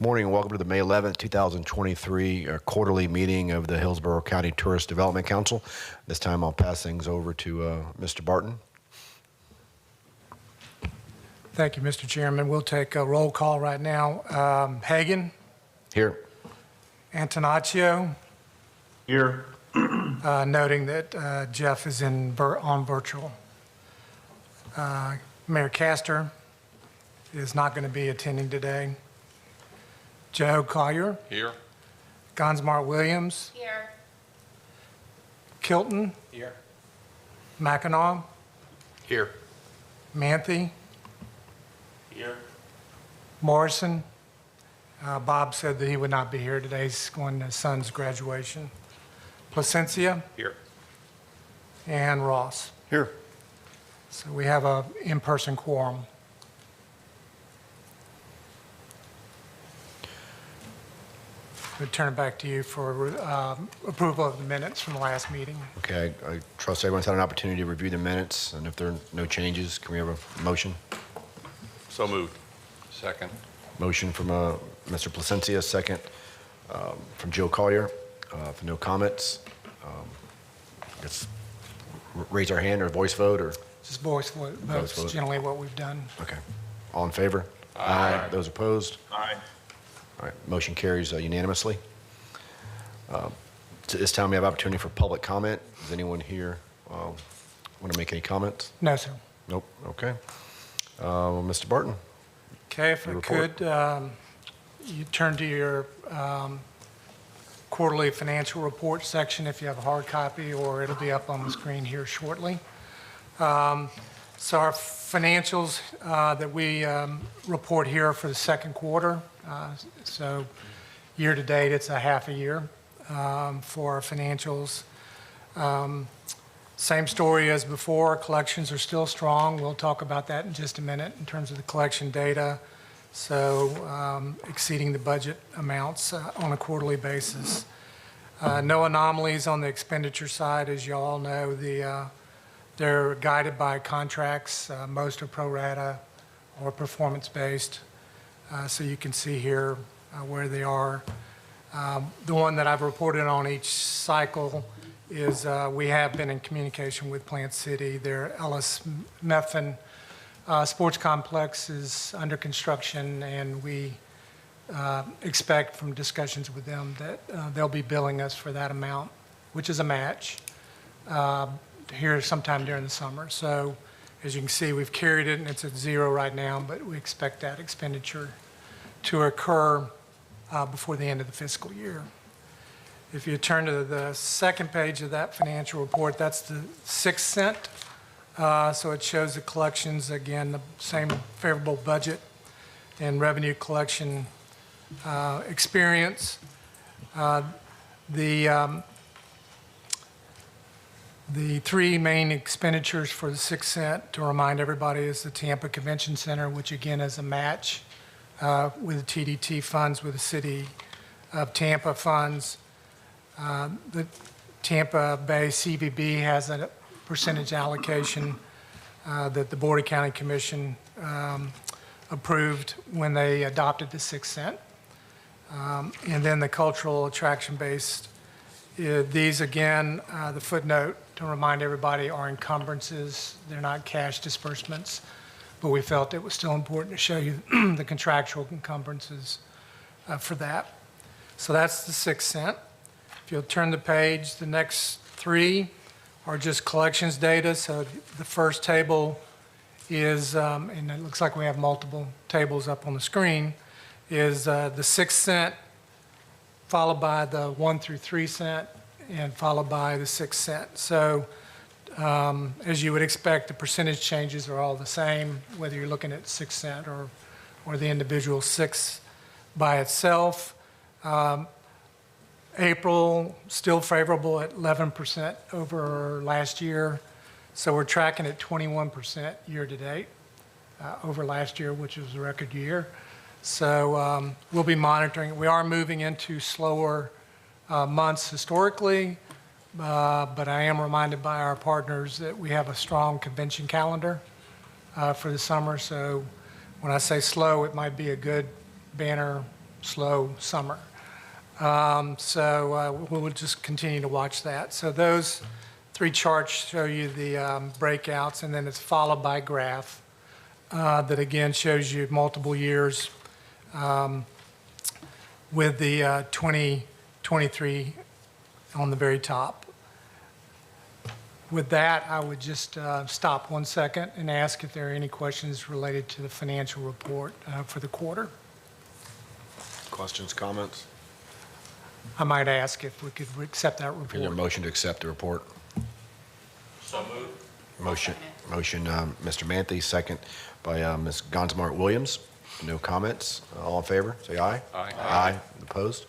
Morning and welcome to the May 11th, 2023 quarterly meeting of the Hillsborough County Tourist Development Council. This time I'll pass things over to Mr. Barton. Thank you, Mr. Chairman. We'll take a roll call right now. Hagan? Here. Antonaccio? Here. Noting that Jeff is on virtual. Mayor Castor is not going to be attending today. Joe Collier? Here. Gonsmar Williams? Here. Kilton? Here. Mackinac? Here. Manthe? Here. Morrison? Bob said that he would not be here today. He's going to his son's graduation. Placencia? Here. And Ross. Here. So we have a in-person quorum. We'll turn it back to you for approval of the minutes from the last meeting. Okay, I trust everyone's had an opportunity to review the minutes, and if there are no changes, can we have a motion? So moved. Second. Motion from Mr. Placencia, second from Joe Collier. For no comments, let's raise our hand or voice vote or? Just voice vote. That's generally what we've done. Okay. All in favor? Aye. Those opposed? Aye. All right, motion carries unanimously. So this time we have opportunity for public comment. Does anyone here want to make any comments? No, sir. Nope, okay. Mr. Barton? Okay, if I could, you turn to your quarterly financial report section if you have a hard copy, or it'll be up on the screen here shortly. So our financials that we report here for the second quarter. So year to date, it's a half a year for our financials. Same story as before. Collections are still strong. We'll talk about that in just a minute in terms of the collection data. So exceeding the budget amounts on a quarterly basis. No anomalies on the expenditure side. As you all know, they're guided by contracts. Most are pro rata or performance-based. So you can see here where they are. The one that I've reported on each cycle is we have been in communication with Plant City. Their Ellis Methvin sports complex is under construction, and we expect from discussions with them that they'll be billing us for that amount, which is a match, here sometime during the summer. So as you can see, we've carried it, and it's at zero right now, but we expect that expenditure to occur before the end of the fiscal year. If you turn to the second page of that financial report, that's the 6 cent. So it shows the collections, again, the same favorable budget and revenue collection experience. The three main expenditures for the 6 cent, to remind everybody, is the Tampa Convention Center, which again is a match with the TDT funds, with the City of Tampa funds. The Tampa Bay CVB has a percentage allocation that the Board of County Commission approved when they adopted the 6 cent. And then the cultural attraction-based, these again, the footnote to remind everybody, are encumbrances. They're not cash disbursements, but we felt it was still important to show you the contractual encumbrances for that. So that's the 6 cent. If you'll turn the page, the next three are just collections data. So the first table is, and it looks like we have multiple tables up on the screen, is the 6 cent, followed by the 1 through 3 cent, and followed by the 6 cent. So as you would expect, the percentage changes are all the same, whether you're looking at 6 cent or the individual 6 by itself. April, still favorable at 11% over last year. So we're tracking at 21% year to date over last year, which was a record year. So we'll be monitoring. We are moving into slower months historically, but I am reminded by our partners that we have a strong convention calendar for the summer. So when I say slow, it might be a good banner slow summer. We will just continue to watch that. So those 3 charts show you the breakouts, and then it's followed by a graph that again shows you multiple years with the 2023 on the very top. With that, I would just stop 1 second and ask if there are any questions related to the financial report for the quarter. Questions, comments? I might ask if we could accept that Is there a report. motion to accept the report? So moved. Motion, Mr. Manthe, second by Ms. Gonsmart-Williams. No comments. All in favor, say aye. Aye. Aye. Opposed?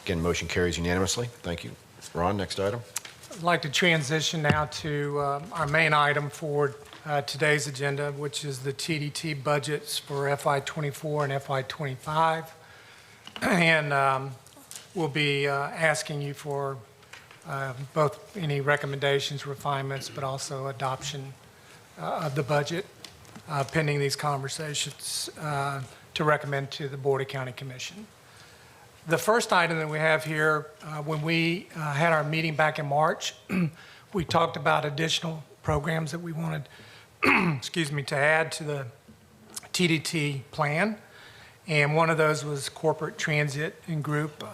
Again, motion carries unanimously. Thank you. Ron, next item. I'd like to transition now to our main item for today's agenda, which is the TDT budgets for FY24 and FY25. And we'll be asking you for both any recommendations, refinements, but also adoption of the budget pending these conversations to recommend to the Board of County Commission. The first item that we have here, when we had our meeting back in March, we talked about additional programs that we wanted, to add to the TDT plan. And one of those was corporate transit and group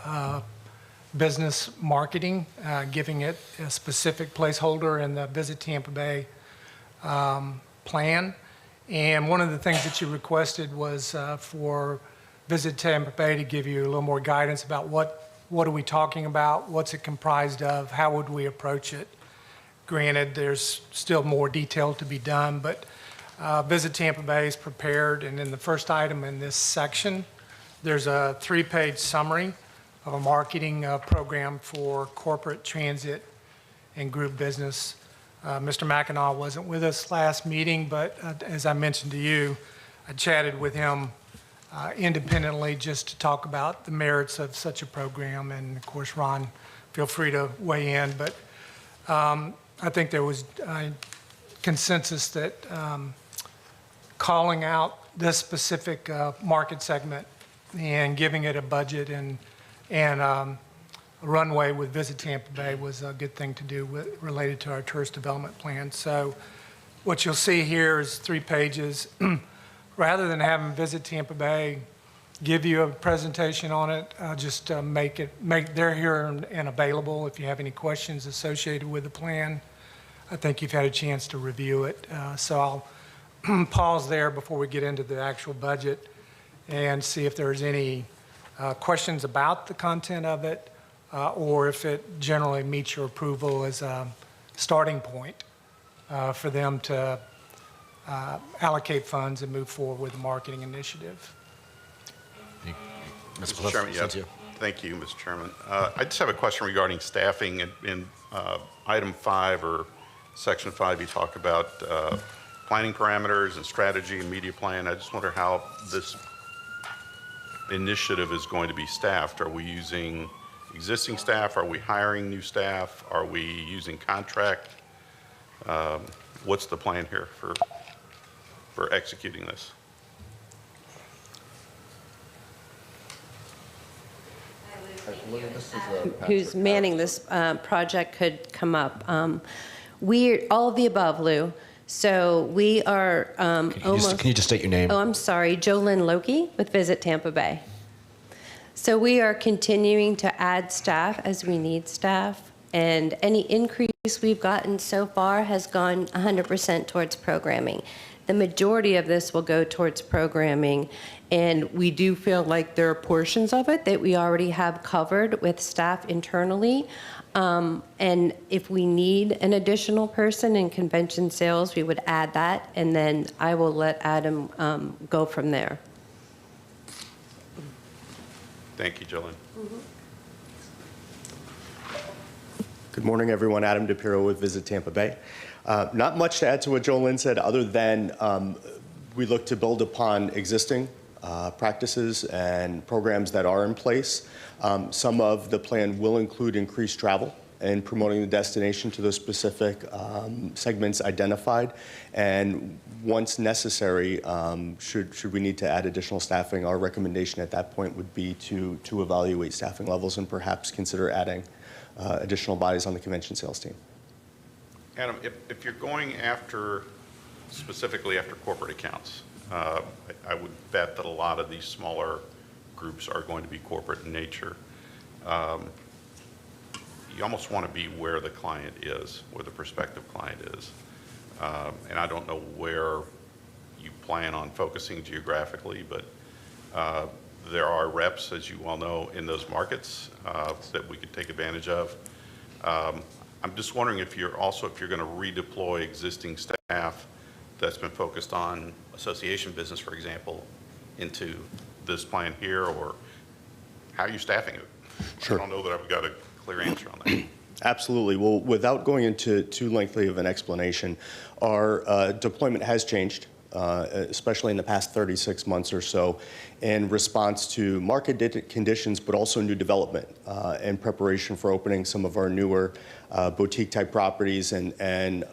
business marketing, giving it a specific placeholder in the Visit Tampa Bay plan. And one of the things that you requested was for Visit Tampa Bay to give you a little more guidance about what are we talking about, what's it comprised of, how would we approach it. Granted, there's still more detail to be done, but Visit Tampa Bay is prepared, and in the first item in this section, there's a 3-page summary of a marketing program for corporate transit and group business. Mr. McEnaugh wasn't with us last meeting, but as I mentioned to you, I chatted with him independently just to talk about the merits of such a program. And of course, Ron, feel free to weigh in, but I think there was consensus that calling out this specific market segment and giving it a budget and a runway with Visit Tampa Bay was a good thing to do related to our tourist development plan. So what you'll see here is 3 pages. Rather than having Visit Tampa Bay give you a presentation on it, just they're here and available if you have any questions associated with the plan. I think you've had a chance to review it. So I'll pause there before we get into the actual budget and see if there's any questions about the content of it or if it generally meets your approval as a starting point for them to allocate funds and move forward with the marketing initiative. Mr. Chairman, yeah. Thank you, Mr. Chairman. I just have a question regarding staffing. In item 5 or section 5, you talk about planning parameters and strategy and media plan. I just wonder how this initiative is going to be staffed. Are we using existing staff? Are we hiring new staff? Are we using contract? What's the plan here for executing this? Who's manning this project could come up. We're all of the above, Lou. So we are Can you just state your name? Oh, I'm sorry, Jolynn Loki with Visit Tampa Bay. So we are continuing to add staff as we need staff, and any increase we've gotten so far has gone 100% towards programming. The majority of this will go towards programming, and we do feel like there are portions of it that we already have covered with staff internally. And if we need an additional person in convention sales, we would add that, and then I will let Adam go from there. Thank you, Jolynn. Good morning, everyone. Adam DePiro with Visit Tampa Bay. Not much to add to what Jolynn said, other than we look to build upon existing practices and programs that are in place. Some of the plan will include increased travel in promoting the destination to those specific segments identified. And once necessary, should we need to add additional staffing, our recommendation at that point would be to evaluate staffing levels and perhaps consider adding additional bodies on the convention sales team. Adam, if you're going after, specifically after corporate accounts, I would bet that a lot of these smaller groups are going to be corporate in nature. You almost want to be where the client is, where the prospective client is. And I don't know where you plan on focusing geographically, but there are reps, as you well know, in those markets that we could take advantage of. I'm just wondering if you're going to redeploy existing staff that's been focused on association business, for example, into this plan here, or how are you staffing it? Sure. I don't know that I've got a clear answer on that. Absolutely. Well, without going into too lengthy of an explanation, our deployment has changed, especially in the past 36 months or so, in response to market conditions, but also new development in preparation for opening some of our newer boutique-type properties and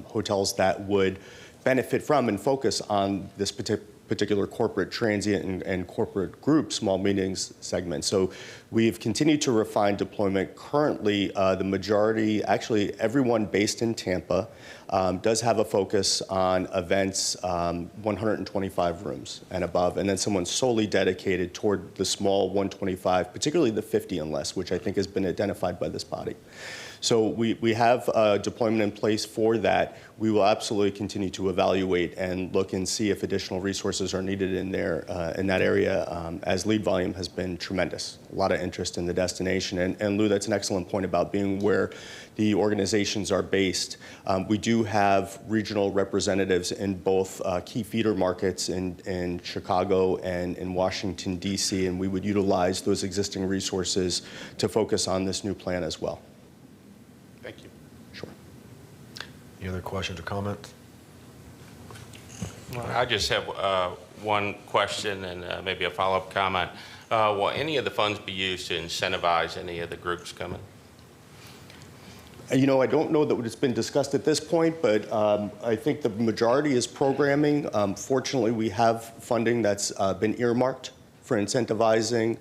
hotels that would benefit from and focus on this particular corporate transient and corporate group small meetings segment. So we've continued to refine deployment. Currently, the majority, actually everyone based in Tampa, does have a focus on events 125 rooms and above, and then someone solely dedicated toward the small 125, particularly the 50 and less, which I think has been identified by this body. So we have a deployment in place for that. We will absolutely continue to evaluate and look and see if additional resources are needed in there in that area, as lead volume has been tremendous. A lot of interest in the destination. And Lou, that's an excellent point about being where the organizations are based. We do have regional representatives in both key feeder markets in Chicago and in Washington, D.C., and we would utilize those existing resources to focus on this new plan as well. Thank you. Sure. Any other questions or comments? I just have one question and maybe a follow-up comment. Will any of the funds be used to incentivize any of the groups coming? You know, I don't know that it's been discussed at this point, but I think the majority is programming. Fortunately, we have funding that's been earmarked for incentivizing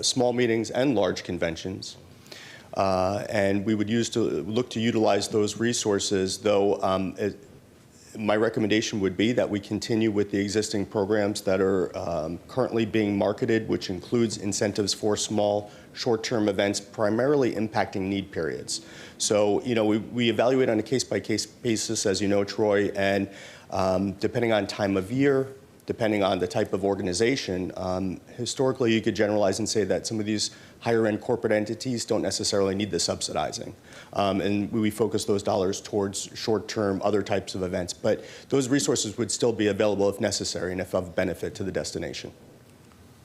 small meetings and large conventions. And we would look to utilize those resources, though my recommendation would be that we continue with the existing programs that are currently being marketed, which includes incentives for small, short-term events, primarily impacting need periods. So, you know, we evaluate on a case-by-case basis, as you know, Troy, and depending on time of year, depending on the type of organization, historically you could generalize and say that some of these higher-end corporate entities don't necessarily need the subsidizing. And we focus those dollars towards short-term, other types of events. But those resources would still be available if necessary and if of benefit to the destination.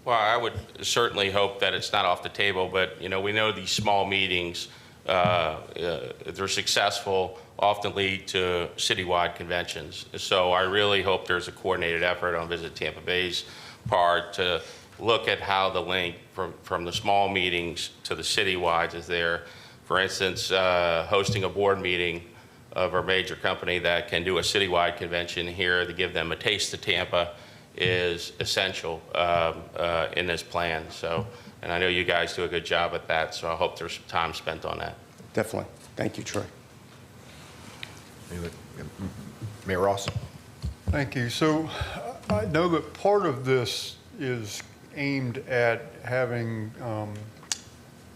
Well, I would certainly hope that it's not off the table, but you know, we know these small meetings, they're successful, often lead to citywide conventions. So I really hope there's a coordinated effort on Visit Tampa Bay's part to look at how the link from the small meetings to the citywides is there. For instance, hosting a board meeting of a major company that can do a citywide convention here to give them a taste of Tampa is essential in this plan. So, and I know you guys do a good job at that, so I hope there's some time spent on that. Definitely. Thank you, Troy. Mayor Ross? Thank you. So I know that part of this is aimed at having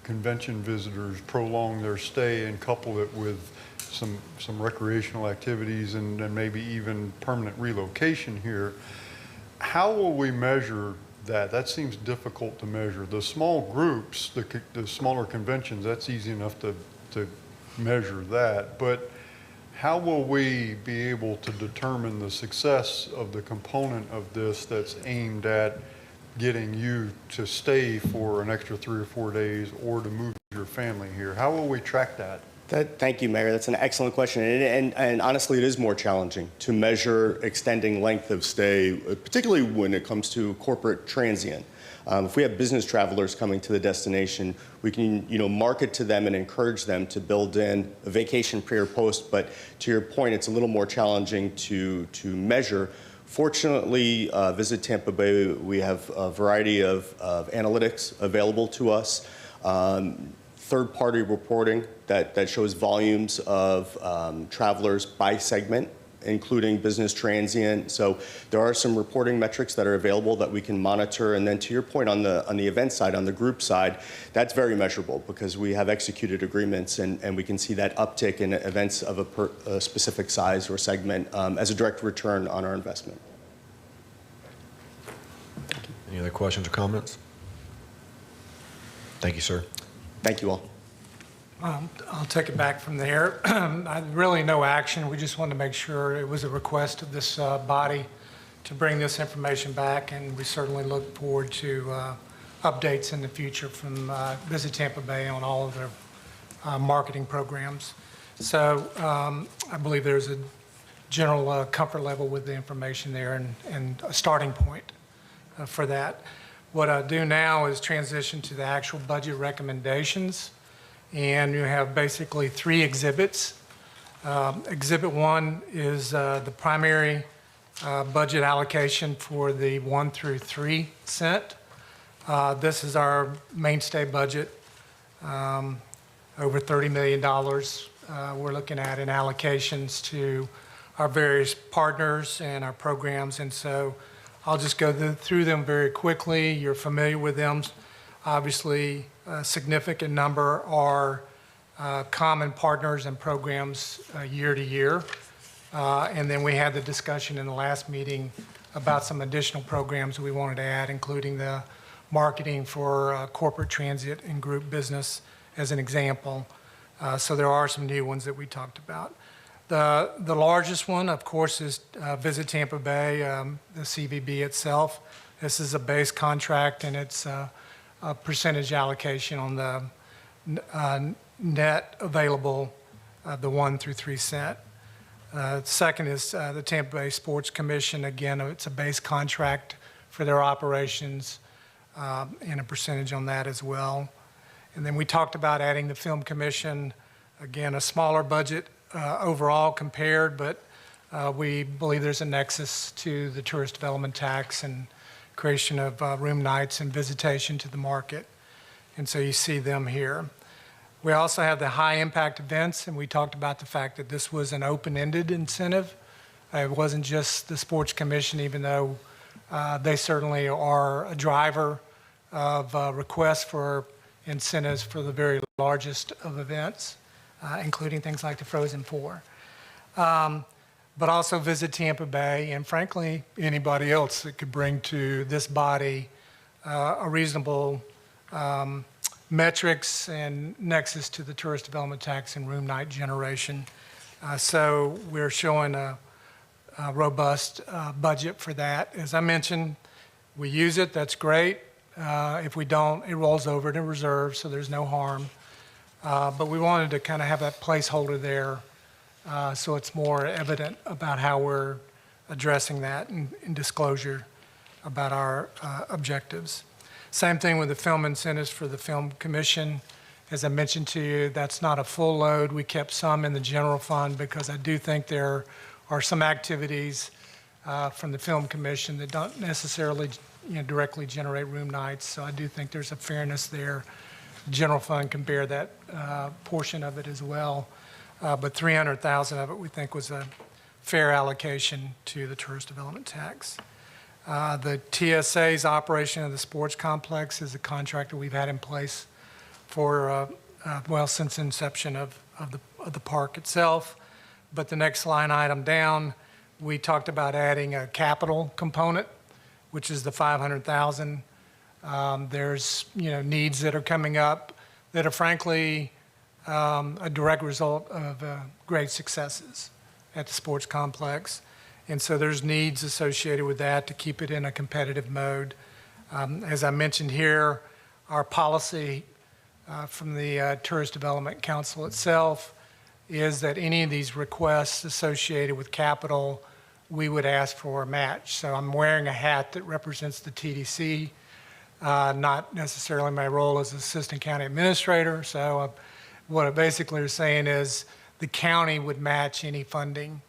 convention visitors prolong their stay and couple it with some recreational activities and maybe even permanent relocation here. How will we measure that? That seems difficult to measure. The small groups, the smaller conventions, that's easy enough to measure that. But how will we be able to determine the success of the component of this that's aimed at getting you to stay for an extra 3 or 4 days or to move your family here? How will we track that? Thank you, Mayor. That's an excellent question. And honestly, it is more challenging to measure extending length of stay, particularly when it comes to corporate transient. If we have business travelers coming to the destination, we can, market to them and encourage them to build in a vacation pre or post. But to your point, it's a little more challenging to measure. Fortunately, Visit Tampa Bay, we have a variety of analytics available to us. Third-party reporting that shows volumes of travelers by segment, including business transient. So there are some reporting metrics that are available that we can monitor. And then to your point on the event side, on the group side, that's very measurable because we have executed agreements and we can see that uptick in events of a specific size or segment as a direct return on our investment. Any other questions or comments? Thank you, sir. Thank you all. I'll take it back from there. Really no action. We just wanted to make sure it was a request of this body to bring this information back, and we certainly look forward to updates in the future from Visit Tampa Bay on all of their marketing programs. So I believe there's a general comfort level with the information there and a starting point for that. What I do now is transition to the actual budget recommendations. And you have basically 3 exhibits. Exhibit 1 is the primary budget allocation for the 1 through 3 cent. This is our mainstay budget, over $30 million we're looking at in allocations to our various partners and our programs. And so I'll just go through them very quickly. You're familiar with them. Obviously, a significant number are common partners and programs year to year. And then we had the discussion in the last meeting about some additional programs we wanted to add, including the marketing for corporate transit and group business as an example. So there are some new ones that we talked about. The largest one, of course, is Visit Tampa Bay, the CVB itself. This is a base contract, and it's a percentage allocation on the net available, the 1 through 3 cent. Second is the Tampa Bay Sports Commission. Again, it's a base contract for their operations and a percentage on that as well. And then we talked about adding the Film Commission. Again, a smaller budget overall compared, but we believe there's a nexus to the tourist development tax and creation of room nights and visitation to the market. And so you see them here. We also have the high impact events, and we talked about the fact that this was an open-ended incentive. It wasn't just the Sports Commission, even though they certainly are a driver of requests for incentives for the very largest of events, including things like the Frozen Four. But also Visit Tampa Bay, and frankly, anybody else that could bring to this body a reasonable metrics and nexus to the tourist development tax and room night generation. So we're showing a robust budget for that. As I mentioned, we use it, that's great. If we don't, it rolls over to reserve, so there's no harm. But we wanted to kind of have that placeholder there so it's more evident about how we're addressing that in disclosure about our objectives. Same thing with the film incentives for the Film Commission. As I mentioned to you, that's not a full load. We kept some in the general fund because I do think there are some activities from the Film Commission that don't necessarily directly generate room nights. So I do think there's a fairness there. The general fund can bear that portion of it as well. But $300,000 of it we think was a fair allocation to the tourist development tax. The TSA's operation of the sports complex is a contract that we've had in place for, since inception of the park itself. But the next line item down, we talked about adding a capital component, which is the $500,000. There's needs that are coming up that are frankly a direct result of great successes at the sports complex. And so there's needs associated with that to keep it in a competitive mode. As I mentioned here, our policy from the Tourist Development Council itself is that any of these requests associated with capital, we would ask for a match. So I'm wearing a hat that represents the TDC. not necessarily my role as assistant county administrator. So what it basically is saying is the county would match any funding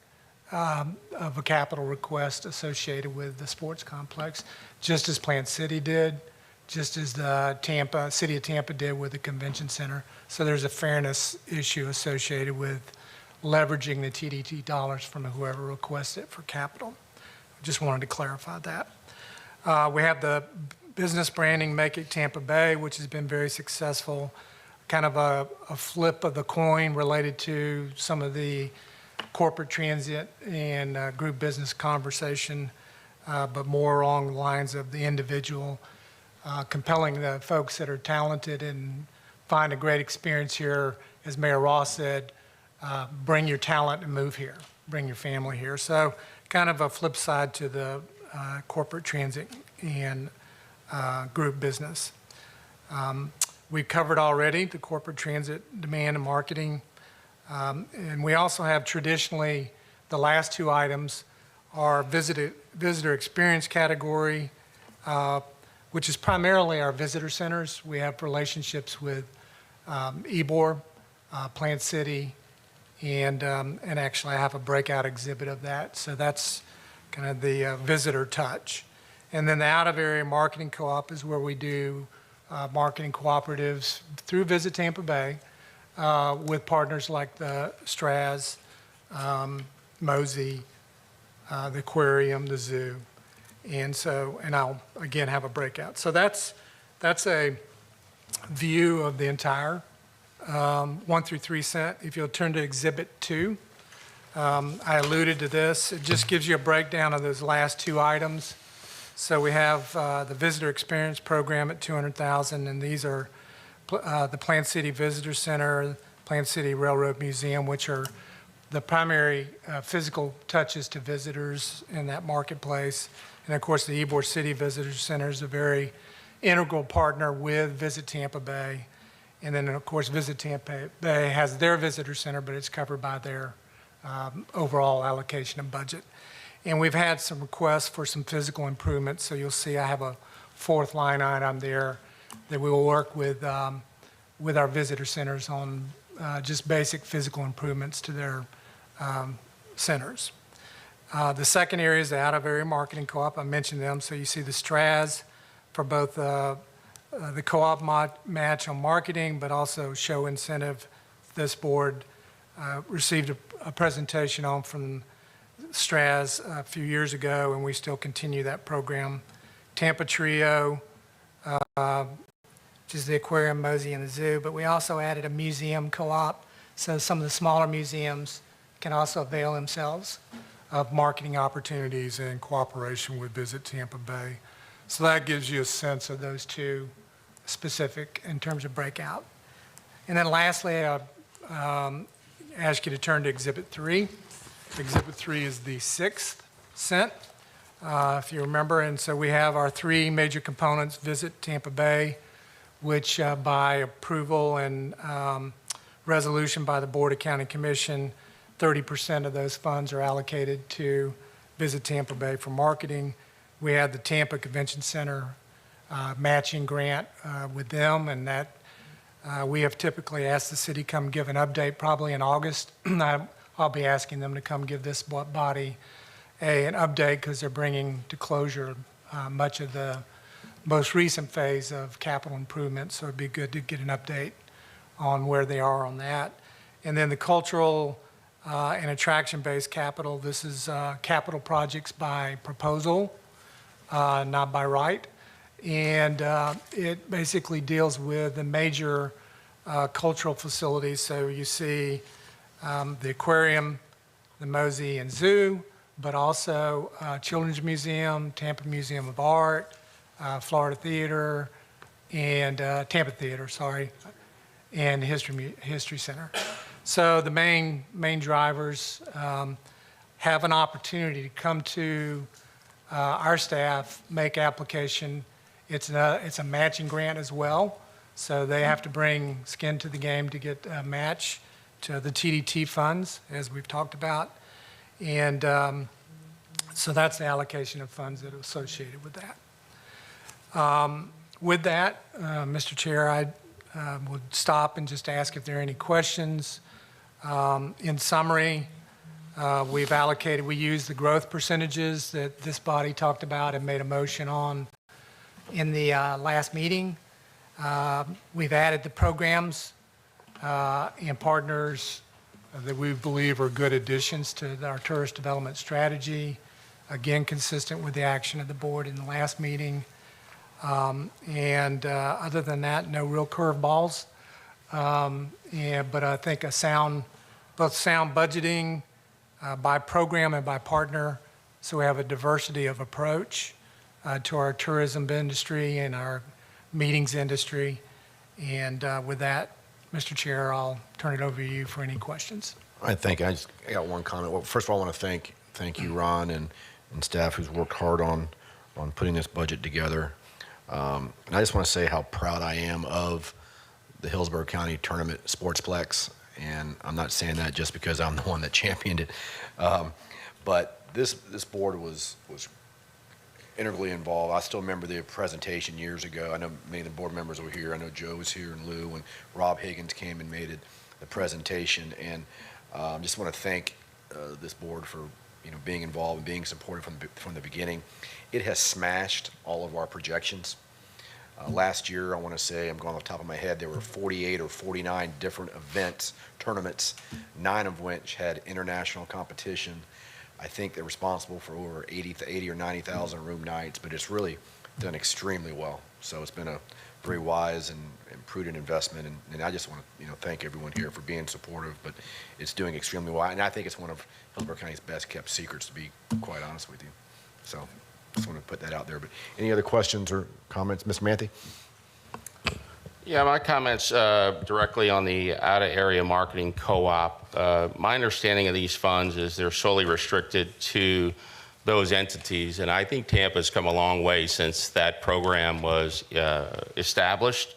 of a capital request associated with the sports complex, just as Plant City did, just as the city of Tampa did with the convention center. So there's a fairness issue associated with leveraging the TDT dollars from whoever requests it for capital. Just wanted to clarify that. We have the business branding, Make It Tampa Bay, which has been very successful. Kind of a flip of the coin related to some of the corporate transit and group business conversation, but more along the lines of the individual, compelling the folks that are talented and find a great experience here. As Mayor Ross said, bring your talent and move here, bring your family here. So kind of a flip side to the corporate transit and group business. We've covered already the corporate transit demand and marketing. And we also have traditionally, the last two items are visitor experience category, which is primarily our visitor centers. We have relationships with Ybor, Plant City, and actually I have a breakout exhibit of that. So that's kind of the visitor touch. And then the out-of-area marketing co-op is where we do marketing cooperatives through Visit Tampa Bay with partners like the Straz, Mosey, the aquarium, the zoo. And I'll again have a breakout. So that's a view of the entire 1 through 3 cent. If you'll turn to Exhibit 2, I alluded to this. It just gives you a breakdown of those last two items. So we have the visitor experience program at $200,000, and these are the Plant City Visitor Center, Plant City Railroad Museum, which are the primary physical touches to visitors in that marketplace. And of course, the Ybor City Visitor Center is a very integral partner with Visit Tampa Bay. And then, of course, Visit Tampa Bay has their visitor center, but it's covered by their overall allocation of budget. And we've had some requests for some physical improvements. So you'll see I have a fourth line item there that we will work with our visitor centers on just basic physical improvements to their centers. The second area is the out-of-area marketing co-op. I mentioned them. So you see the Straz for both the co-op match on marketing, but also show incentive. This board received a presentation on from Straz a few years ago, and we still continue that program. Tampa Trio, which is the aquarium, Mosey, and the zoo, but we also added a museum co-op, so some of the smaller museums can also avail themselves of marketing opportunities in cooperation with Visit Tampa Bay. So that gives you a sense of those two specific in terms of breakout. And then lastly, I ask you to turn to Exhibit 3. Exhibit 3 is the 6th cent, if you remember. And so we have our three major components: Visit Tampa Bay, which by approval and resolution by the Board of County Commission, 30% of those funds are allocated to Visit Tampa Bay for marketing. We had the Tampa Convention Center matching grant with them, and that we have typically asked the city come give an update probably in August. I'll be asking them to come give this body an update because they're bringing to closure much of the most recent phase of capital improvement. So it'd be good to get an update on where they are on that. And then the cultural and attraction-based capital. This is capital projects by proposal, not by right. And it basically deals with the major cultural facilities. So you see the aquarium, the Mosey and Zoo, but also Children's Museum, Tampa Museum of Art, Florida Theater, and Tampa Theater, sorry, and History Center. So the main drivers have an opportunity to come to our staff, make application. It's a matching grant as well, so they have to bring skin to the game to get a match to the TDT funds, as we've talked about. And so that's the allocation of funds that are associated with that. With that, Mr. Chair, I would stop and just ask if there are any questions. In summary, we use the growth percentages that this body talked about and made a motion on in the last meeting. We've added the programs and partners that we believe are good additions to our tourist development strategy, again, consistent with the action of the board in the last meeting. Other than that, no real curveballs. But I think both sound budgeting by program and by partner, so we have a diversity of approach to our tourism industry and our meetings industry. And with that, Mr. Chair, I'll turn it over to you for any questions. I got one comment. Well, first of all, I want to thank you, Ron, and staff who's worked hard on putting this budget together. And I just want to say how proud I am of the Hillsborough County Tournament Sportsplex. And I'm not saying that just because I'm the one that championed it. But this board was integrally involved. I still remember the presentation years ago. I know many of the board members were here. I know Joe was here and Lou, and Rob Higgins came and made the presentation. And just want to thank this board for being involved and being supportive from the beginning. It has smashed all of our projections. Last year, I want to say, I'm going off the top of my head, there were 48 or 49 different events, tournaments, 9 of which had international competition. I think they're responsible for over 80 or 90,000 room nights, but it's really done extremely well. So it's been a very wise and prudent investment, and I just want to thank everyone here for being supportive, but it's doing extremely well, and I think it's one of Hillsborough County's best kept secrets, to be quite honest with you. So just want to put that out there. But any other questions or comments? Mr. Manthe? Yeah, my comments directly on the out-of-area marketing co-op. My understanding of these funds is they're solely restricted to those entities, and I think Tampa's come a long way since that program was established.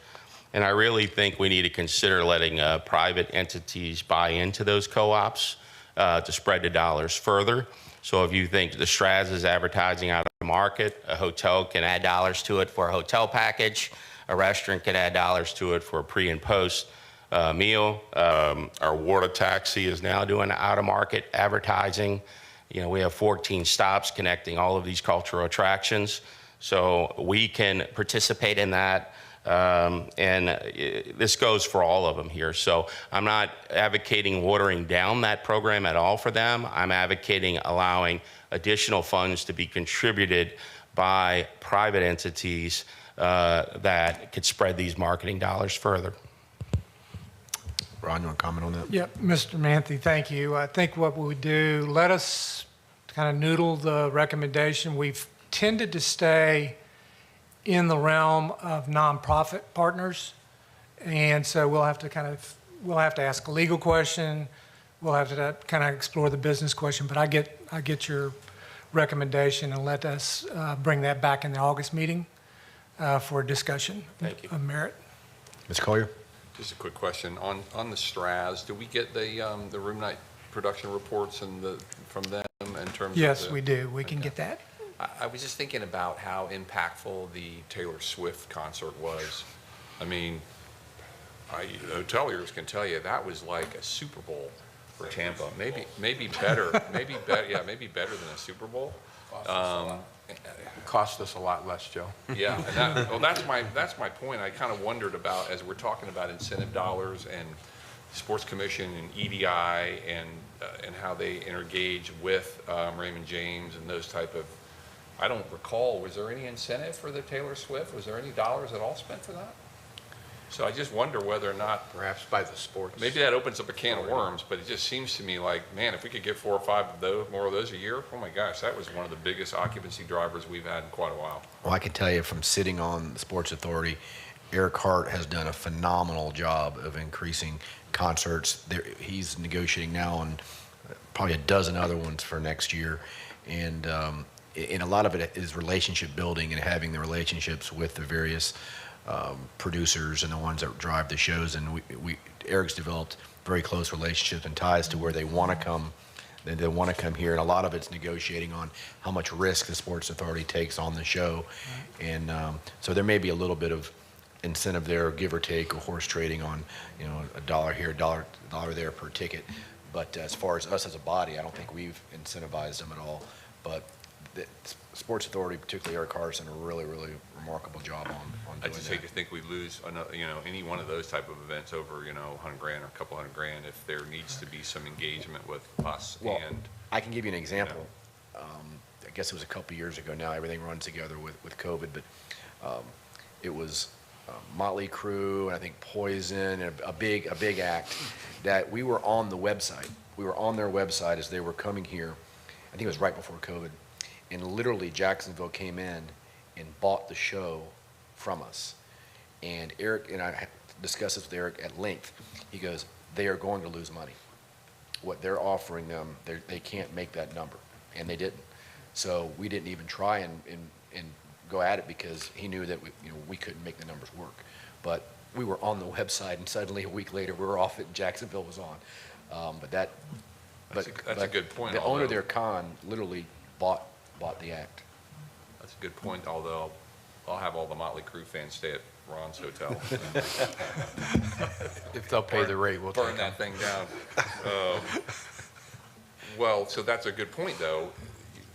And I really think we need to consider letting private entities buy into those co-ops to spread the dollars further. So if you think the Straz is advertising out of the market, a hotel can add dollars to it for a hotel package, a restaurant can add dollars to it for a pre and post meal. Our water taxi is now doing out-of-market advertising. We have 14 stops connecting all of these cultural attractions. So we can participate in that. This goes for all of them here. So I'm not advocating watering down that program at all for them. I'm advocating allowing additional funds to be contributed by private entities that could spread these marketing dollars further. Ron, you want to comment on that? Yep, Mr. Manthe, thank you. I think what we do, let us kind of noodle the recommendation. We've tended to stay in the realm of nonprofit partners, and so we'll have to ask a legal question. We'll have to kind of explore the business question. But I get your recommendation, and let us bring that back in the August meeting for discussion. Thank you. Of merit. Ms. Collier? Just a quick question on the Straz. Do we get the room night production reports from them in terms? Yes, of we do. We can get that. I was just thinking about how impactful the Taylor Swift concert was. I mean, hoteliers can tell you that was like a Super Bowl for Tampa. Maybe better. maybe better than a Super Bowl. Cost us a lot less, Joe. Yeah, and that's my point. I kind of wondered about, as we're talking about incentive dollars and Sports Commission and EDI and how they intergage with Raymond James and those type of. I don't recall. Was there any incentive for the Taylor Swift? Was there any dollars at all spent for that? So I just wonder whether or not. Perhaps by the sports. Maybe that opens up a can of worms, but it just seems to me like, man, if we could get 4 or 5 of those, more of those a year, oh my gosh, that was one of the biggest occupancy drivers we've had in quite a while. Well, I can tell you from sitting on the Sports Authority, Eric Hart has done a phenomenal job of increasing concerts. He's negotiating now on probably a dozen other ones for next year. And a lot of it is relationship building and having the relationships with the various producers and the ones that drive the shows. And Eric's developed very close relationships and ties to where they want to come they want to come here, and a lot of it's negotiating on how much risk the Sports Authority takes on the show. And so there may be a little bit of incentive there, give or take, or horse trading on, you know, a dollar here, dollar there per ticket. But as far as us as a body, I don't think we've incentivized them at all. But the Sports Authority, particularly Eric Carr's, done a really, really remarkable job on I doing just that. hate to think we lose, you know, any one of those type of events over, you know, 100 grand or a couple $100 grand if there needs to be some engagement with us. Well, And I can give you an example. I guess it was a couple years ago now. Everything runs together with COVID, but it was Motley Crue and I think Poison and a big act that we were on the website. We were on their website as they were coming here. I think it was right before COVID, and literally Jacksonville came in and bought the show from us. And Eric and I discussed this with Eric at length. He goes, they are going to lose money. What they're offering them, they can't make that number, and they didn't. So we didn't even try and go at it because he knew that we couldn't make the numbers work. But we were on the website, and suddenly a week later we were off it, and Jacksonville was on. That's a good point, The owner although- of their con literally bought the act. that's a good point, although I'll have all the Motley Crue fans stay at Ron's Hotel. If they'll pay the rate, we'll Burn take them. that thing down. Well, so that's a good point, though.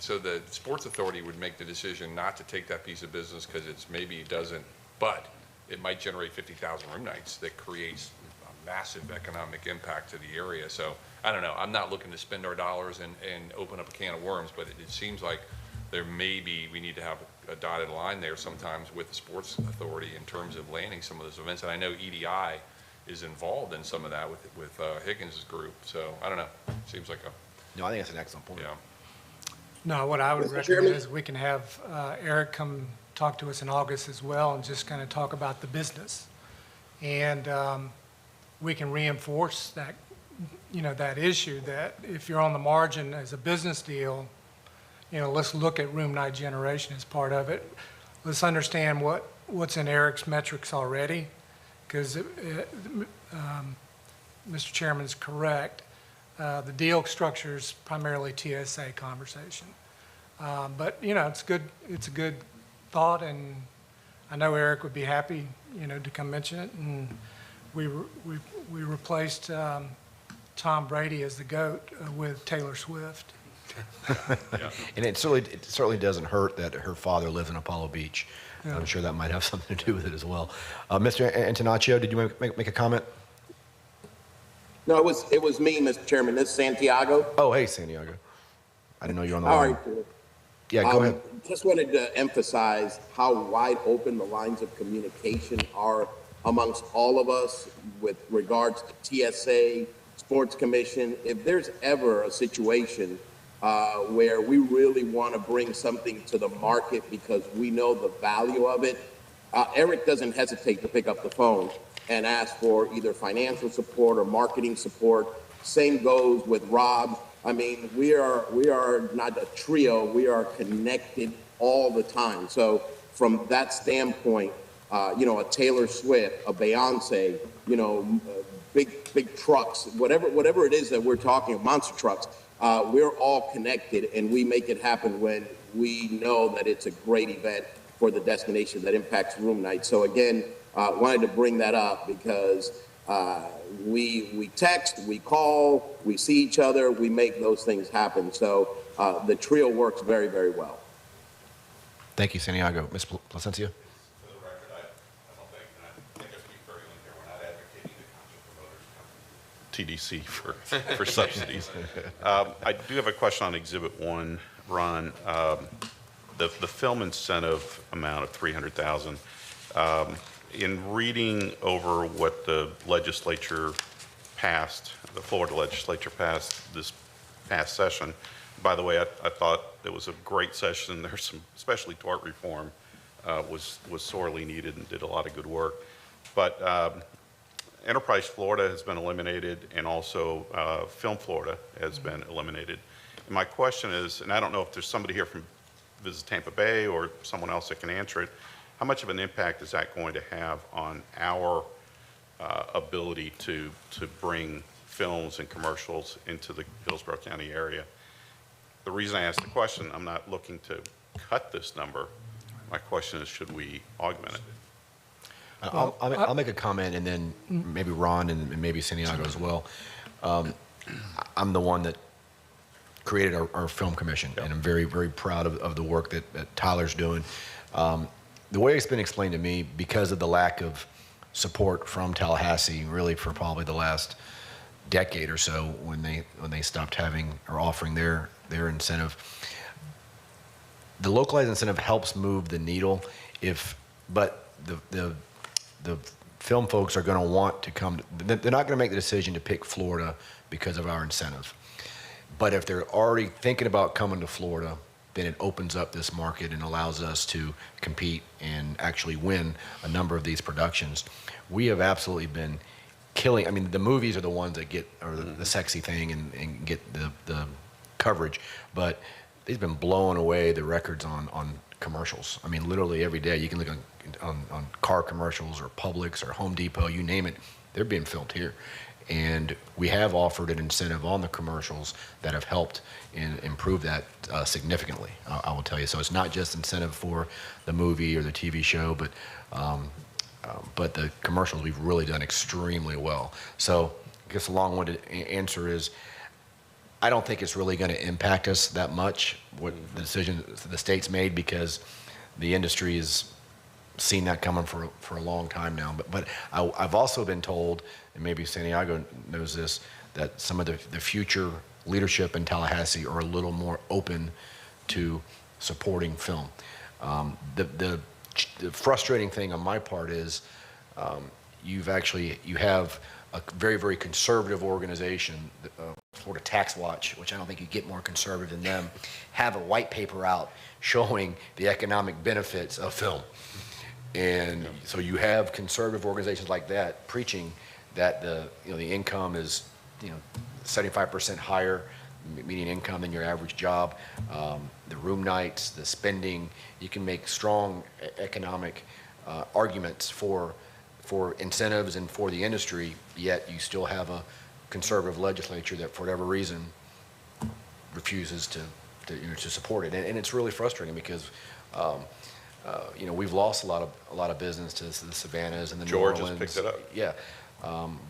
So the Sports Authority would make the decision not to take that piece of business because maybe it doesn't, but it might generate 50,000 room nights that creates a massive economic impact to the area. So I don't know. I'm not looking to spend our dollars and open up a can of worms, but it seems like we need to have a dotted line there sometimes with the Sports Authority in terms of landing some of those events. And I know EDI is involved in some of that with Higgins' group. So I don't know. Seems like No, I think that's an excellent point. yeah. No, what I would Mr. recommend Chairman? is we can have Eric come talk to us in August as well and just kind of talk about the business. And we can reinforce that, that issue that if you're on the margin as a business deal, let's look at room night generation as part of it. Let's understand what's in Eric's metrics already, because Mr. Chairman is correct. The deal structure is primarily TSA conversation. But, it's a good thought, and I know Eric would be happy, to come mention it. And we replaced Tom Brady as the GOAT with Taylor Swift. And it certainly doesn't hurt that her father lives in Apollo Beach. Yeah. I'm sure that might have something to do with it as well. Mr. Antonaccio, did you make a comment? No, it was me, Mr. Chairman. This is Santiago. Oh, hey, Santiago. I didn't know you were on the All line. right. Yeah, go ahead. Just wanted to emphasize how wide open the lines of communication are amongst all of us with regards to TSA, Sports Commission. If there's ever a situation where we really want to bring something to the market because we know the value of it, Eric doesn't hesitate to pick up the phone and ask for either financial support or marketing support. Same goes with Rob. I mean, we are not a trio. We are connected all the time. So from that standpoint, a Taylor Swift, a Beyonce, big trucks, whatever it is that we're talking, monster trucks, we're all connected, and we make it happen when we know that it's a great event for the destination that impacts room night. So again, wanted to bring that up because we text, we call, we see each other, we make those things happen. So the trio works very, very well. Thank you, Santiago. Ms. Placencia? For the record, I don't think, and I think I speak for everyone here, we're not advocating the concert promoters come to TDC for subsidies. I do have a question on Exhibit 1, Ron. The film incentive amount of $300,000. In reading over what the legislature passed, the Florida legislature passed this past session, by the way, I thought it was a great session. There's some, especially tort reform, was sorely needed and did a lot of good work. But Enterprise Florida has been eliminated, and also Film Florida has been eliminated. And my question is, and I don't know if there's somebody here from Visit Tampa Bay or someone else that can answer it, how much of an impact is that going to have on our ability to bring films and commercials into the Hillsborough County area. The reason I asked the question, I'm not looking to cut this number. My question is, should we augment it? I'll make a comment, and then maybe Ron and maybe Santiago as well. I'm the one that created our film commission, and I'm very, very proud of the work that Tyler's doing. The way it's been explained to me, because of the lack of support from Tallahassee, really for probably the last decade or so, when they stopped having or offering their incentive, the localized incentive helps move the needle. But the film folks are going to want to come. They're not going to make the decision to pick Florida because of our incentive. But if they're already thinking about coming to Florida, then it opens up this market and allows us to compete and actually win a number of these productions. We have absolutely been killing. I mean, the movies are the ones that get, or the sexy thing and get the coverage, but they've been blowing away the records on commercials. I mean, literally every day you can look on car commercials or Publix or Home Depot, you name it, they're being filmed here. And we have offered an incentive on the commercials that have helped improve that significantly, I will tell you. So it's not just incentive for the movie or the TV show, but the commercials we've really done extremely well. So I guess a long-winded answer is, I don't think it's really going to impact us that much, what the decision the state's made, because the industry has seen that coming for a long time now. But I've also been told, and maybe Santiago knows this, that some of the future leadership in Tallahassee are a little more open to supporting film. The frustrating thing on my part is you have a very, very conservative organization, Florida Tax Watch, which I don't think you get more conservative than them, have a white paper out showing the economic benefits of film. And so you have conservative organizations like that preaching that the income is 75% higher median income than your average job. The room nights, the spending, you can make strong economic arguments for incentives and for the industry, yet you still have a conservative legislature that, for whatever reason, refuses to support it. And it's really frustrating because we've lost a lot of business to the Savannahs and the New Orleans. George has picked it up. Yeah,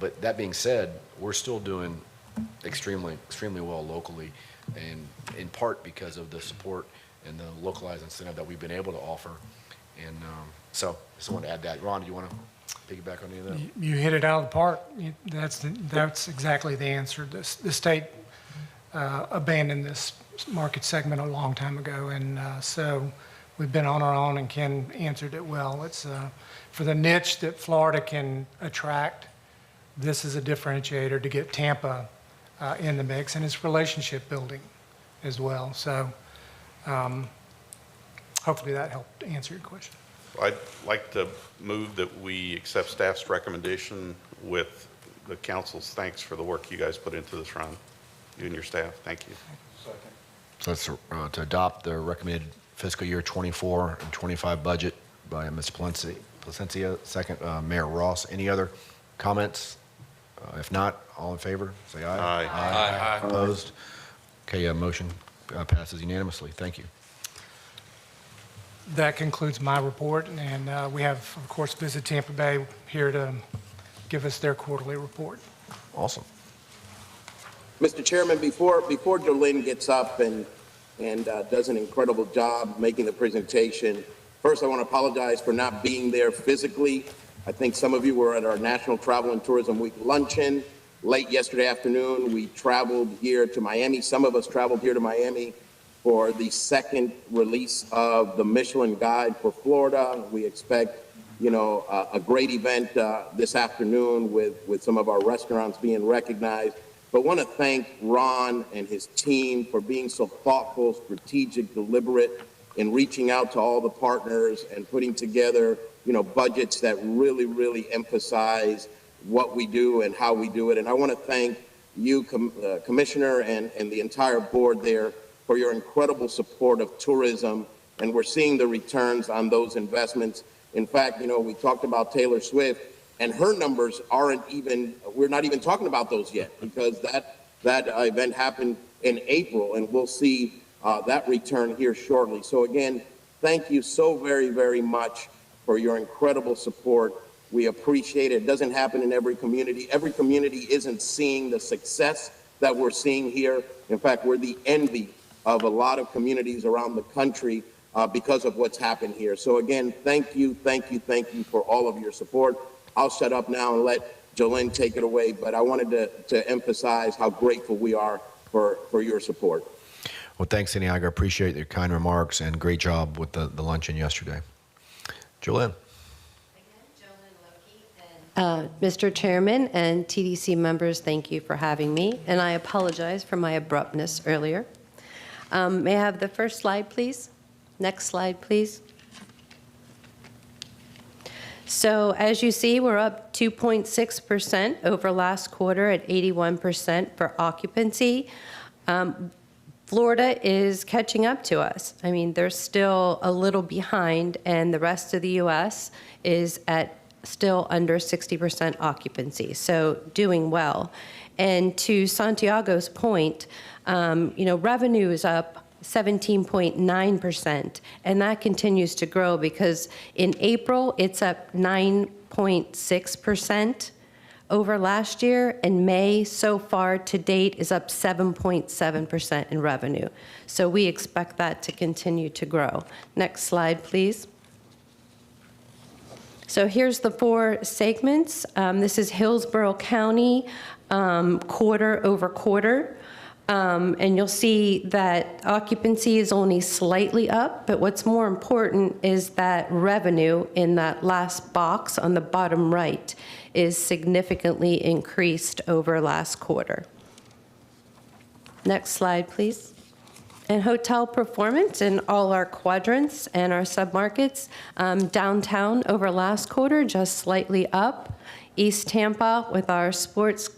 but that being said, we're still doing extremely well locally, and in part because of the support and the localized incentive that we've been able to offer. And so I just want to add that. Ron, do you want to piggyback on any of that? You hit it out of the park. That's exactly the answer. The state abandoned this market segment a long time ago, and so we've been on our own, and Ken answered it well. It's for the niche that Florida can attract. This is a differentiator to get Tampa in the mix, and it's relationship building as well. So hopefully that helped answer your question. I'd like to move that we accept staff's recommendation with the council's thanks for the work you guys put into this round. You and your staff, thank you. So that's to adopt the recommended fiscal year 24 and 25 budget by Ms. Placencia. Second, Mayor Ross. Any other comments? If not, all in favor, say aye. Aye. Opposed? Okay, motion passes unanimously. Thank you. That concludes my report, and we have, of course, Visit Tampa Bay here to give us their quarterly report. Awesome. Mr. Chairman, before Jolene gets up and does an incredible job making the presentation, first I want to apologize for not being there physically. I think some of you were at our National Travel and Tourism Week luncheon. Late yesterday afternoon, we traveled here to Miami. Some of us traveled here to Miami for the second release of the Michelin Guide for Florida. We expect, a great event this afternoon with some of our restaurants being recognized. But I want to thank Ron and his team for being so thoughtful, strategic, deliberate in reaching out to all the partners and putting together, budgets that really, really emphasize what we do and how we do it. And I want to thank you, Commissioner, and the entire board there for your incredible support of tourism. And we're seeing the returns on those investments. In fact, we talked about Taylor Swift. and her numbers aren't even, we're not even talking about those yet, because that event happened in April, and we'll see that return here shortly. So again, thank you so very, very much for your incredible support. We appreciate it. It doesn't happen in every community. Every community isn't seeing the success that we're seeing here. In fact, we're the envy of a lot of communities around the country because of what's happened here. So again, thank you for all of your support. I'll shut up now and let Jolene take it away, but I wanted to emphasize how grateful we are for your support. Well, thanks, Santiago. I appreciate your kind remarks and great job with the luncheon yesterday. Jolene. Mr. Chairman and TDC members, thank you for having me, and I apologize for my abruptness earlier. May I have the first slide, please? Next slide, please. So as you see, we're up 2.6% over last quarter at 81% for occupancy. Florida is catching up to us. I mean, they're still a little behind, and the rest of the U.S. is at still under 60% occupancy, so doing well. And to Santiago's point, revenue is up 17.9%, and that continues to grow because in April, it's up 9.6% over last year, and May so far to date is up 7.7% in revenue. So we expect that to continue to grow. Next slide, please. So here's the 4 segments. This is Hillsborough County, quarter over quarter. And you'll see that occupancy is only slightly up, but what's more important is that revenue in that last box on the bottom right is significantly increased over last quarter. Next slide, please. And hotel performance in all our quadrants and our submarkets. Downtown over last quarter, just slightly up. East Tampa with our sports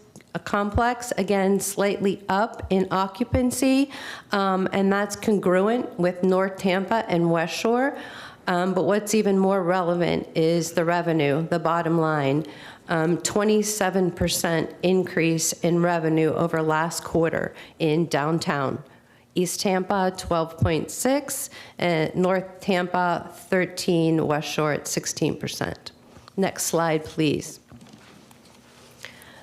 complex, again, slightly up in occupancy, and that's congruent with North Tampa and West Shore. But what's even more relevant is the revenue, the bottom line. 27% increase in revenue over last quarter in downtown. East Tampa, 12.6, and North Tampa, 13, West Shore at 16%. Next slide, please.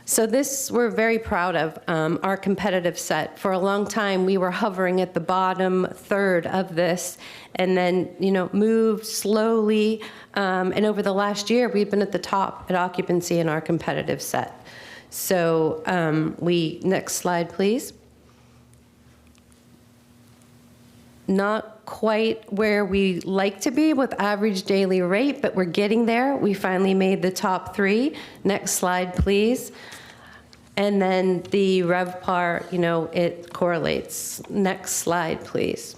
So this, we're very proud of our competitive set. For a long time, we were hovering at the bottom third of this, and then, moved slowly. And over the last year, we've been at the top at occupancy in our competitive set. So next slide, please. Not quite where we like to be with average daily rate, but we're getting there. We finally made the top 3. Next slide, please. And then the RevPAR, it correlates. Next slide, please.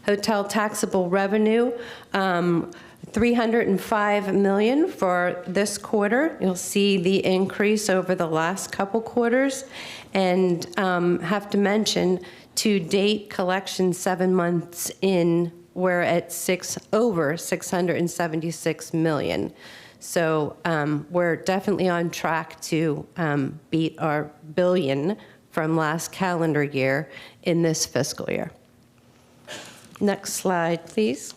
Hotel taxable revenue, $305 million for this quarter. You'll see the increase over the last couple quarters. And have to mention, to date, collection 7 months in, we're at over $676 million. So we're definitely on track to beat our billion from last calendar year in this fiscal year. Next slide, please.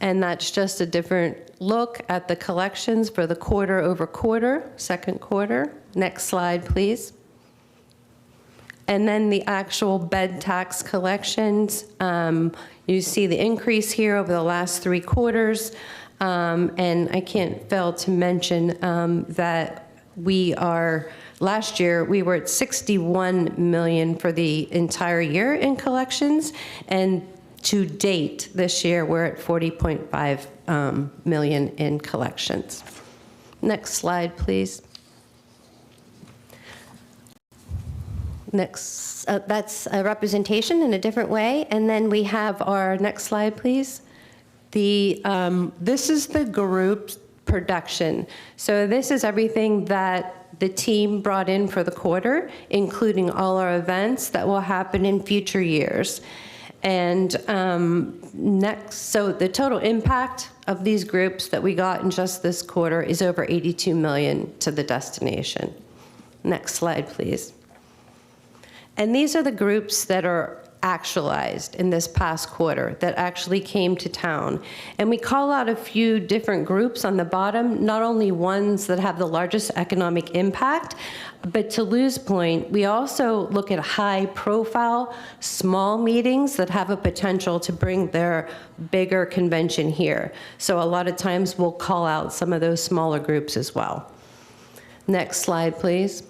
And that's just a different look at the collections for the quarter over quarter, second quarter. Next slide, please. And then the actual bed tax collections. You see the increase here over the last 3 quarters. And I can't fail to mention that last year, we were at 61 million for the entire year in collections. And to date, this year, we're at 40.5 million in collections. Next slide, please. Next, that's a representation in a different way. And then we have our next slide, please. This is the group production. So this is everything that the team brought in for the quarter, including all our events that will happen in future years. And next, so the total impact of these groups that we got in just this quarter is over 82 million to the destination. Next slide, please. And these are the groups that are actualized in this past quarter that actually came to town. And we call out a few different groups on the bottom, not only ones that have the largest economic impact, but to Lou's point, we also look at high-profile, small meetings that have a potential to bring their bigger convention here. So a lot of times we'll call out some of those smaller groups as well. Next slide, please.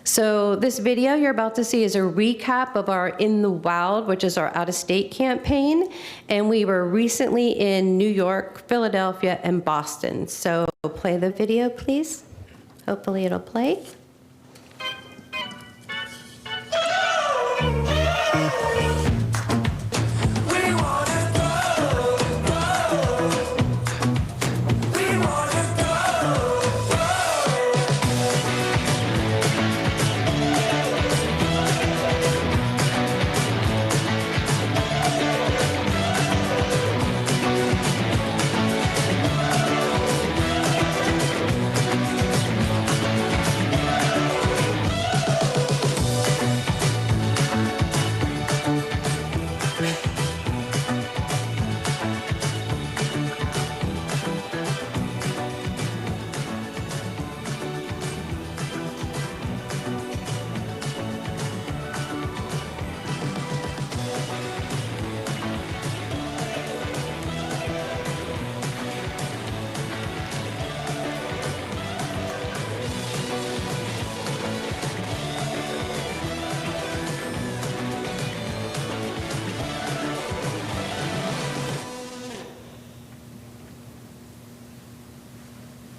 So this video you're about to see is a recap of our In the Wild, which is our out-of-state campaign. And we were recently in New York, Philadelphia, and Boston. So play the video, please. Hopefully it'll play.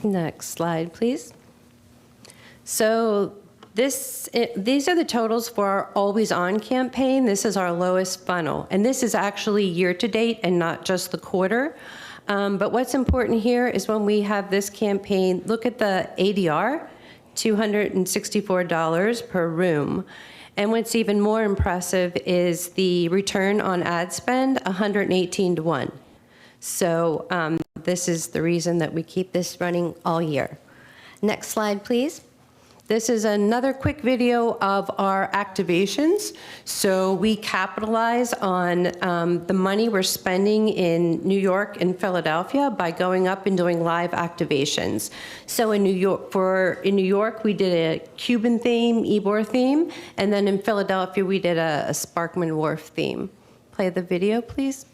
Next slide, please. So these are the totals for our Always On campaign. This is our lowest funnel, and this is actually year-to-date and not just the quarter. But what's important here is when we have this campaign, look at the ADR, $264 per room. And what's even more impressive is the return on ad spend, 118 to 1. So this is the reason that we keep this running all year. Next slide, please. This is another quick video of our activations. So we capitalize on the money we're spending in New York and Philadelphia by going up and doing live activations. So in New York, we did a Cuban theme, Ybor theme, and then in Philadelphia, we did a Sparkman Wharf theme. Play the video, please.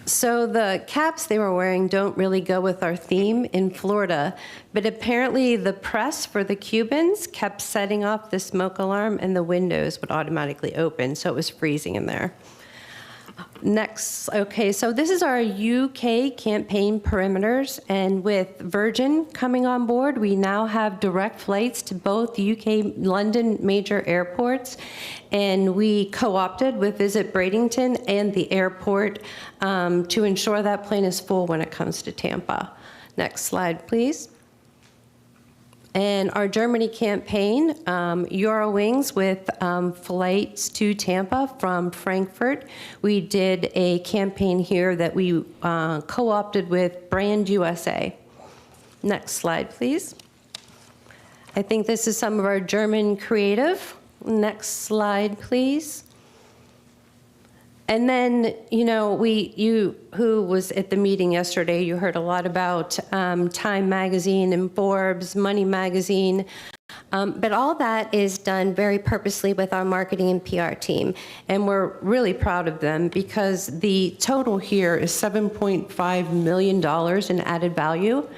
So the caps they were wearing don't really go with our theme in Florida, but apparently the press for the Cubans kept setting off the smoke alarm and the windows would automatically open, so it was freezing in there. Next, okay, so this is our UK campaign perimeters, and with Virgin coming on board, we now have direct flights to both UK London major airports, and we co-opted with Visit Bradenton and the airport to ensure that plane is full when it comes to Tampa. Next slide, please. And our Germany campaign, Eurowings with flights to Tampa from Frankfurt. We did a campaign here that we co-opted with Brand USA. Next slide, please. I think this is some of our German creative. Next slide, please. And then, you know, you who was at the meeting yesterday, you heard a lot about Time Magazine and Forbes, Money Magazine. But all that is done very purposely with our marketing and PR team. And we're really proud of them because the total here is $7.5 million in added value.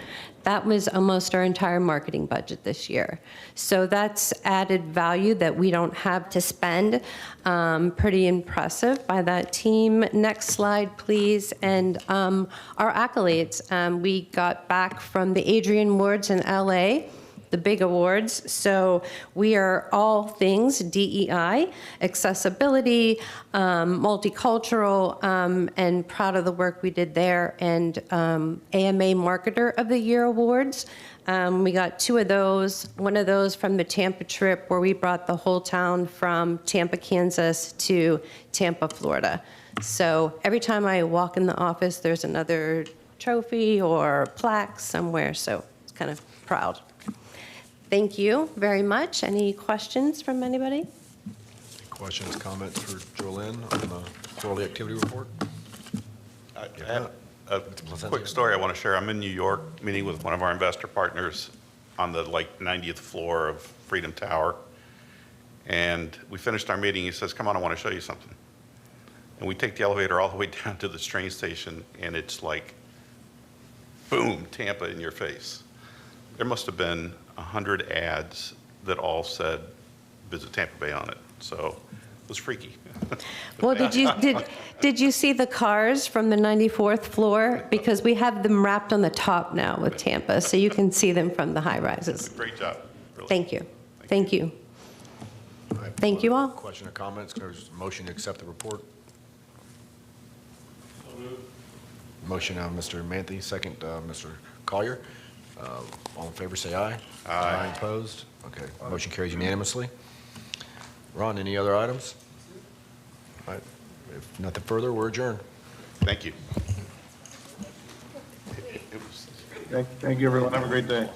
That was almost our entire marketing budget this year. So that's added value that we don't have to spend. Pretty impressive by that team. Next slide, please. And our accolades. We got back from the Adrian Awards in LA, the big awards. So we are all things DEI, accessibility, multicultural, and proud of the work we did there. And AMA Marketer of the Year awards. We got 2 of those, one of those from the Tampa trip where we brought the whole town from Tampa, Kansas to Tampa, Florida. So every time I walk in the office, there's another trophy or plaque somewhere. So it's kind of proud. Thank you very much. Any questions from anybody? Questions, comments for Jolynn on the quarterly activity report? I have a quick story I want to share. I'm in New York meeting with one of our investor partners on the 90th floor of Freedom Tower. And we finished our meeting. He says, come on, I want to show you something. And we take the elevator all the way down to the train station, and it's like, boom, Tampa in your face. There must have been 100 ads that all said, visit Tampa Bay on it. So it was freaky. Well, did you see the cars from the 94th floor? Because we have them wrapped on the top now with Tampa, so you can see them from the high rises. Great job. Really. Thank you. Thank you. All right, Thank you all. Question or comments? There's a motion to accept the report. Motion, Mr. Manthe, second, Mr. Collier. All in favor, say aye. Aye. Opposed? Okay, motion carries unanimously. Ron, any other items? All right, if nothing further, we're adjourned. Thank you. Thank you, everyone. Have a great day.